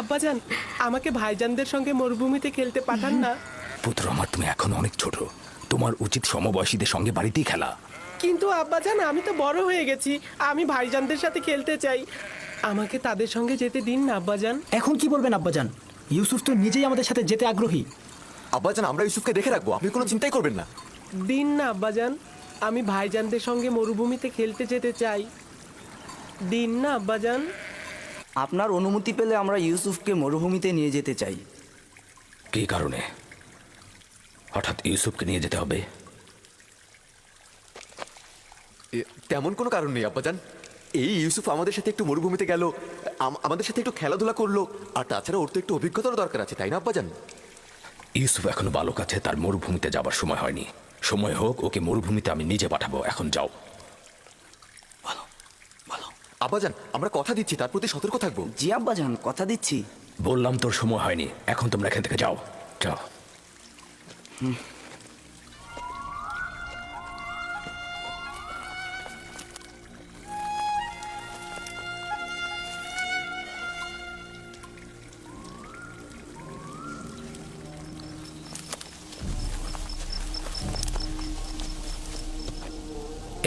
আব্বাজান, আমাকে ভাইজানদের সঙ্গে মরুভূমিতে খেলতে পাঠান না। পুত্র আমার, তুমি এখন অনেক ছোট, তোমার উচিত সমবয়সীদের সঙ্গে বাড়িতেই খেলা। কিন্তু আব্বাজান, আমি তো বড় হয়ে গেছি, আমি ভাইজানদের সাথে খেলতে চাই। আমাকে তাদের সঙ্গে যেতে দিন না আব্বাজান। এখন কি বলবেন আব্বাজান? ইউসুফ তো নিজেই আমাদের সাথে যেতে আগ্রহী। আব্বাজান, আমরা ইউসুফকে দেখে রাখবো, আপনি কোনো চিন্তাই করবেন না। দিন না আব্বাজান, আমি ভাইজানদের সঙ্গে মরুভূমিতে খেলতে যেতে চাই। দিন না আব্বাজান। আপনার অনুমতি পেলে আমরা ইউসুফকে মরুভূমিতে নিয়ে যেতে চাই। কী কারণে হঠাৎ ইউসুফকে নিয়ে যেতে হবে? তেমন কোনো কারণ নেই আব্বাজান। এই ইউসুফ আমাদের সাথে একটু মরুভূমিতে গেল, আমাদের সাথে একটু খেলাধুলা করলো, আর তাছাড়া ওর তো একটু অভিজ্ঞতার দরকার আছে, তাই না আব্বাজান? ইউসুফ এখনো বালক আছে, তার মরুভূমিতে যাবার সময় হয়নি। সময় হোক, ওকে মরুভূমিতে আমি নিজে পাঠাবো। এখন যাও। আব্বাজান, আমরা কথা দিচ্ছি, তার প্রতি সতর্ক থাকবো। জি আব্বাজান, কথা দিচ্ছি। বললাম তোর সময় হয়নি, এখন তোমরা এখান থেকে যাও। যাও।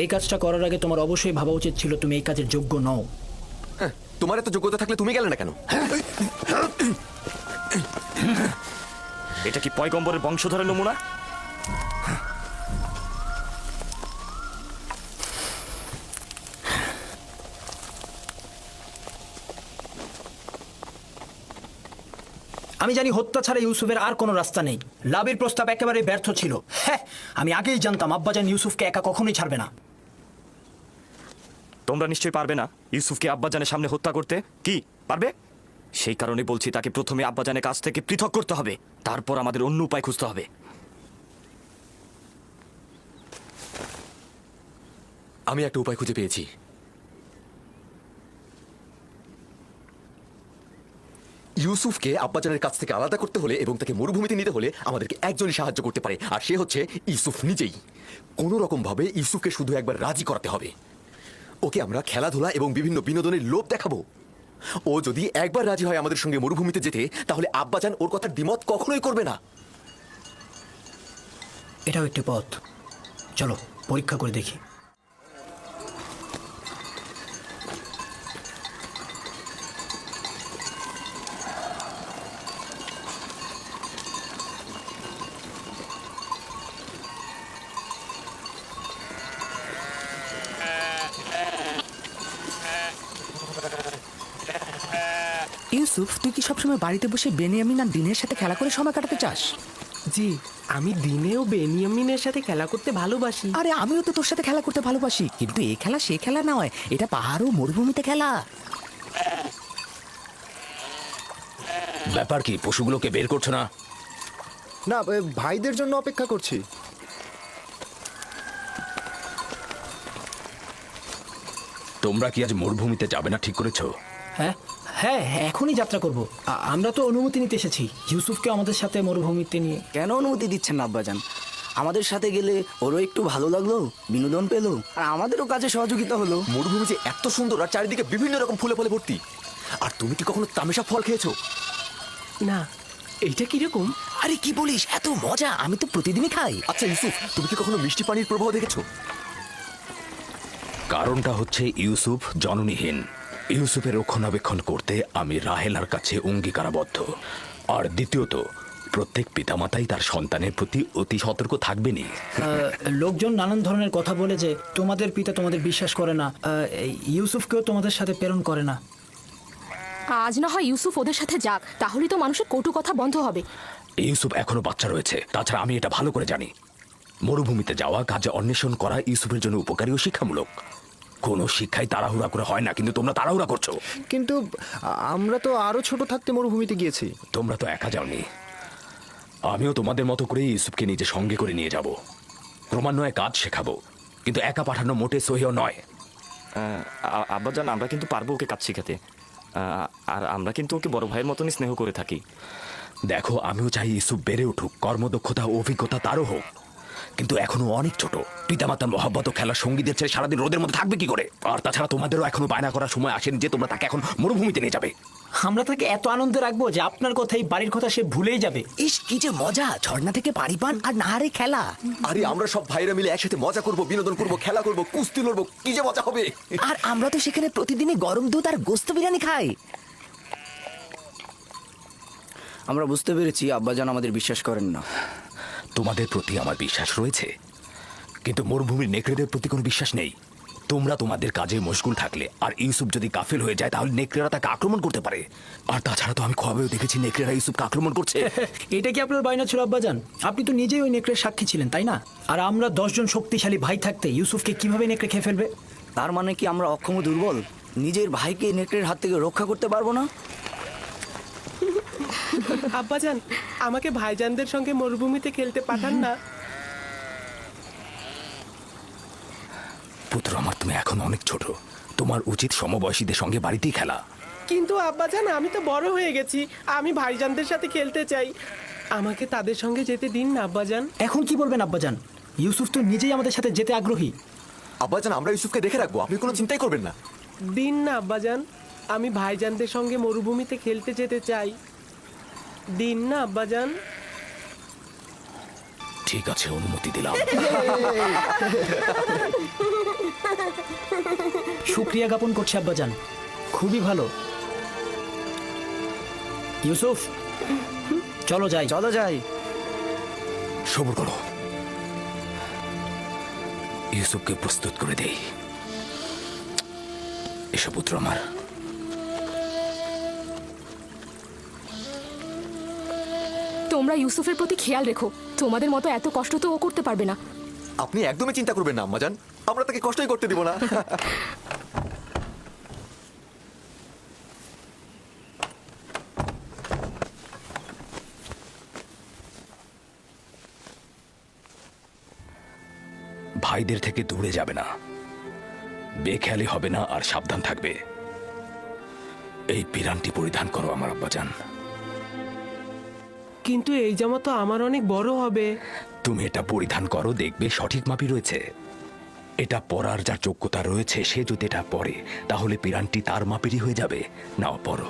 এই কাজটা করার আগে তোমার অবশ্যই ভাবা উচিত ছিল তুমি এই কাজের যোগ্য নও। হ্যাঁ, তোমার এত যোগ্যতা থাকলে তুমি গেলে না কেন? এটা কি পয়গম্বরের বংশধরের নমুনা? আমি জানি হত্যা ছাড়া ইউসুফের আর কোনো রাস্তা নেই। লাভের প্রস্তাব একেবারে ব্যর্থ ছিল। হ্যাঁ, আমি আগেই জানতাম আব্বাজান ইউসুফকে একা কখনোই ছাড়বে না। তোমরা নিশ্চয়ই পারবে না ইউসুফকে আব্বাজানের সামনে হত্যা করতে। কি পারবে? সেই কারণে বলছি, তাকে প্রথমে আব্বাজানের কাছ থেকে পৃথক করতে হবে, তারপর আমাদের অন্য উপায় খুঁজতে হবে। আমি একটা উপায় খুঁজে পেয়েছি। ইউসুফকে আব্বাজানের কাছ থেকে আলাদা করতে হলে এবং তাকে মরুভূমিতে নিতে হলে আমাদেরকে একজনই সাহায্য করতে পারে, আর সে হচ্ছে ইউসুফ নিজেই। কোনো রকম ভাবে ইউসুফকে শুধু একবার রাজি করাতে হবে। ওকে আমরা খেলাধুলা এবং বিভিন্ন বিনোদনের লোভ দেখাবো। ও যদি একবার রাজি হয় আমাদের সঙ্গে মরুভূমিতে যেতে, তাহলে আব্বাজান ওর কথার দ্বিমত কখনোই করবে না। এটাও একটি পথ, চলো পরীক্ষা করে দেখি। ইউসুফ, তুই কি সবসময় বাড়িতে বসে বেনিয়ামিন আর দিনের সাথে খেলা করে সময় কাটাতে চাস? জি, আমি দিনেও বেনিয়ামিনের সাথে খেলা করতে ভালোবাসি। আরে আমিও তো তোর সাথে খেলা করতে ভালোবাসি, কিন্তু এই খেলা সে খেলা নয়, এটা পাহাড় ও মরুভূমিতে খেলা। ব্যাপার কি, পশুগুলোকে বের করছো না? না, ভাইদের জন্য অপেক্ষা করছি। তোমরা কি আজ মরুভূমিতে যাবে না ঠিক করেছো? হ্যাঁ হ্যাঁ, এখনই যাত্রা করব। আমরা তো অনুমতি নিতে এসেছি ইউসুফকে আমাদের সাথে মরুভূমিতে নিয়ে। কেন অনুমতি দিচ্ছেন না আব্বাজান? আমাদের সাথে গেলে ওরও একটু ভালো লাগলো, বিনোদন পেলো, আর আমাদেরও কাজে সহযোগিতা হলো। মরুভূমি যে এত সুন্দর আর চারিদিকে বিভিন্ন রকম ফুলে ফলে ভর্তি। আর তুমি কি কখনো তামেশা ফল খেয়েছো? না, এইটা কিরকম? আরে কি বলিস, এত মজা! আমি তো প্রতিদিনই খাই। আচ্ছা ইউসুফ, তুমি কি কখনো মিষ্টি পানির প্রবাহ দেখেছো? কারণটা হচ্ছে ইউসুফ জননীহীন। ইউসুফের রক্ষণাবেক্ষণ করতে আমি রাহেলার কাছে অঙ্গীকারাবদ্ধ। আর দ্বিতীয়ত, প্রত্যেক পিতামাতাই তার সন্তানের প্রতি অতি সতর্ক থাকবেনই। লোকজন নানান ধরনের কথা বলে যে তোমাদের পিতা তোমাদের বিশ্বাস করে না, ইউসুফকেও তোমাদের সাথে প্রেরণ করে না। আজ না হয় ইউসুফ ওদের সাথে যাক, তাহলেই তো মানুষের কটু কথা বন্ধ হবে। ইউসুফ এখনো বাচ্চা রয়েছে, তাছাড়া আমি এটা ভালো করে জানি মরুভূমিতে যাওয়া, কাজে অন্বেষণ করা ইউসুফের জন্য উপকারী ও শিক্ষামূলক। কোনো শিক্ষাই তাড়াহুড়া করে হয় না, কিন্তু তোমরা তাড়াহুড়া করছো। কিন্তু আমরা তো আরো ছোট থাকতে মরুভূমিতে গিয়েছি। তোমরা তো একা যাওনি, আমিও তোমাদের মতো করে ইউসুফকে নিজে সঙ্গে করে নিয়ে যাব। ক্রমান্বয়ে কাজ শেখাবো, কিন্তু একা পাঠানো মোটে সহিও নয়। আব্বাজান, আমরা কিন্তু পারবো ওকে কাজ শেখাতে, আর আমরা কিন্তু ওকে বড় ভাইয়ের মতনই স্নেহ করে থাকি। দেখো, আমিও চাই ইউসুফ বেড়ে উঠুক, কর্মদক্ষতা ও অভিজ্ঞতা তারও হোক, কিন্তু এখনো অনেক ছোট। পিতামাতার মহাব্বত ও খেলার সঙ্গীদের ছেড়ে সারাদিন রোদের মধ্যে থাকবে কি করে? আর তাছাড়া তোমাদেরও এখনো বায়না করার সময় আসেনি যে তোমরা তাকে এখন মরুভূমিতে নিয়ে যাবে। আমরা তাকে এত আনন্দে রাখবো যে আপনার কথাই বাড়ির কথা সে ভুলেই যাবে। ইস কি যে মজা, ঝর্ণা থেকে পানি পান আর নাহারে খেলা। আরে আমরা সব ভাইরা মিলে একসাথে মজা করব, বিনোদন করব, খেলা করব, কুস্তি লড়বো, কি যে মজা হবে। আর আমরা তো সেখানে প্রতিদিনই গরম দুধ আর গোস্ত বিরিয়ানি খাই। আমরা বুঝতে পেরেছি আব্বাজান আমাদের বিশ্বাস করেন না। তোমাদের প্রতি আমার বিশ্বাস রয়েছে, কিন্তু মরুভূমির নেকড়েদের প্রতি কোনো বিশ্বাস নেই। তোমরা তোমাদের কাজে মশগুল থাকলে আর ইউসুফ যদি গাফিল হয়ে যায় তাহলে নেকড়েরা তাকে আক্রমণ করতে পারে। আর তাছাড়া তো আমি খবরেও দেখেছি নেকড়েরা ইউসুফকে আক্রমণ করছে। এটা কি আপনার বায়না ছিল আব্বাজান? আপনি তো নিজেই ওই নেকড়ের সাক্ষী ছিলেন, তাই না? আর আমরা 10 জন শক্তিশালী ভাই থাকতে ইউসুফকে কিভাবে নেকড়ে খেয়ে ফেলবে? তার মানে কি আমরা অক্ষম ও দুর্বল? নিজের ভাইকে নেকড়ের হাত থেকে রক্ষা করতে পারবো না? আব্বাজান, আমাকে ভাইজানদের সঙ্গে মরুভূমিতে খেলতে পাঠান না। পুত্র আমার, তুমি এখন অনেক ছোট, তোমার উচিত সমবয়সীদের সঙ্গে বাড়িতেই খেলা। কিন্তু আব্বাজান, আমি তো বড় হয়ে গেছি, আমি ভাইজানদের সাথে খেলতে চাই। আমাকে তাদের সঙ্গে যেতে দিন না আব্বাজান। এখন কি বলবেন আব্বাজান? ইউসুফ তো নিজেই আমাদের সাথে যেতে আগ্রহী। আব্বাজান, আমরা ইউসুফকে দেখে রাখবো, আপনি কোনো চিন্তাই করবেন না। দিন না আব্বাজান, আমি ভাইজানদের সঙ্গে মরুভূমিতে খেলতে যেতে চাই। দিন না আব্বাজান। ঠিক আছে, অনুমতি দিলাম। শুক্রিয়া জ্ঞাপন করছি আব্বাজান, খুবই ভালো। ইউসুফ, চলো যাই। চলো যাই। সবর করো, ইউসুফকে প্রস্তুত করে দেই। এসো পুত্র আমার। তোমরা ইউসুফের প্রতি খেয়াল রেখো, তোমাদের মতো এত কষ্ট তো ও করতে পারবে না। আপনি একদমই চিন্তা করবেন না আম্মাজান, আমরা তাকে কষ্টই করতে দিব না। ভাইদের থেকে দূরে যাবে না, বেখেয়ালি হবে না, আর সাবধান থাকবে। এই পিরানটি পরিধান করো আমার আব্বাজান। কিন্তু এই জামা তো আমার অনেক বড় হবে। তুমি এটা পরিধান করো, দেখবে সঠিক মাপই রয়েছে। এটা পরার যার যোগ্যতা রয়েছে সে যদি এটা পরে তাহলে পিরানটি তার মাপেরই হয়ে যাবে। নাও পরো।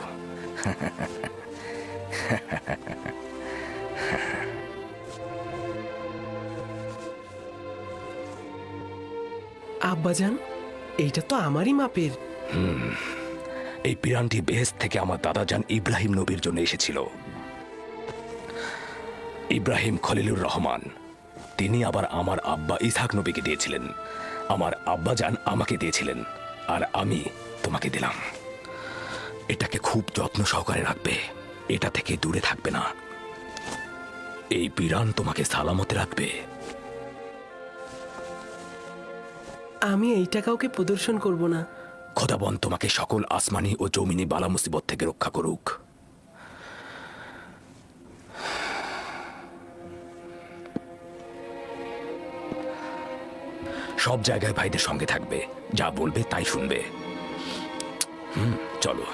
আব্বাজান, এইটা তো আমারই মাপের। এই পিরানটি বেহেশত থেকে আমার দাদাজান ইব্রাহিম নবীর জন্য এসেছিল। ইব্রাহিম খলিলুর রহমান, তিনি আবার আমার আব্বা ইসহাক নবীকে দিয়েছিলেন। আমার আব্বাজান আমাকে দিয়েছিলেন, আর আমি তোমাকে দিলাম। এটাকে খুব যত্ন সহকারে রাখবে, এটা থেকে দূরে থাকবে না। এই পিরান তোমাকে সালামতে রাখবে। আমি এইটা কাউকে প্রদর্শন করব না। খোদাবন তোমাকে সকল আসমানি ও জমিনি বালা মুসিবত থেকে রক্ষা করুক। সব জায়গায় ভাইদের সঙ্গে থাকবে, যা বলবে তাই শুনবে। চলো।